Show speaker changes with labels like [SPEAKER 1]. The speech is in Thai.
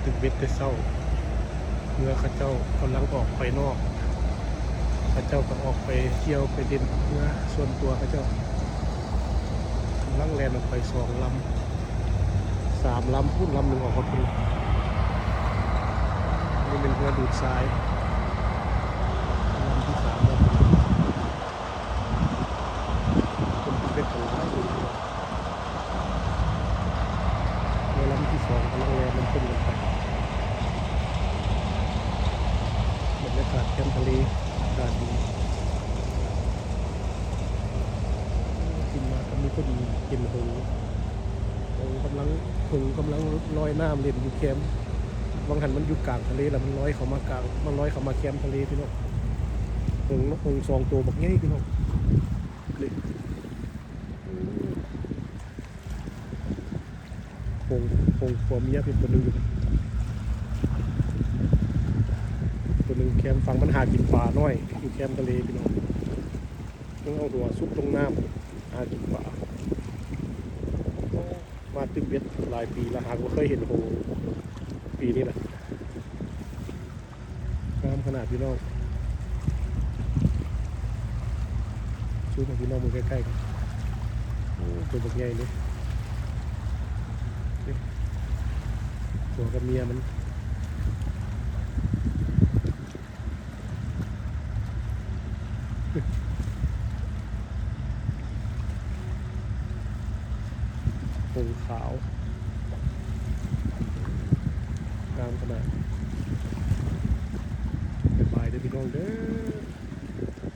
[SPEAKER 1] ตึกเบ็ดแต่เศร้าเมื่อข้าเจ้ากำลังออกไปนอกข้าเจ้าก็ออกไปเที่ยวไปเด่นเมื่อส่วนตัวข้าเจ้ากำลังแล่นออกไป2 ลำ 3 ลำพูดลำหนึ่งออกมาพูดนี่เป็นเรือดูดทรายลำที่3เลยคนที่เป็นของร้ายอยู่เรือลำที่2กำลังแล่นมันขึ้นกันไปบรรยากาศแคมป์ทะเลอากาศดีกินมาก็มีก็ดีกินหงกำลังลอยน้ำเล่นอยู่แคมป์บางหันมันอยู่กลางทะเลแล้วมันลอยเข้ามากลางมันลอยเข้ามาแคมป์ทะเลพี่น้องหง2 ตัวบักใหญ่พี่น้องเลยหงผัวเมียเป็นตัวหนึ่งอยู่ตัวหนึ่งแคมป์ฝั่งมันหากินปลาน้อยอยู่แคมป์ทะเลพี่น้องต้องเอาหัวซุกลงน้ำหากินปลามาตึกเบ็ดหลายปีแล้วหากว่าเคยเห็นหงปีนี้แหละงามขนาดพี่น้องชูมาพี่น้องมือใกล้ๆกันตัวบักใหญ่เลยตัวกับเมียมันหงขาวงามขนาดสบายเด้อพี่น้องเด้อ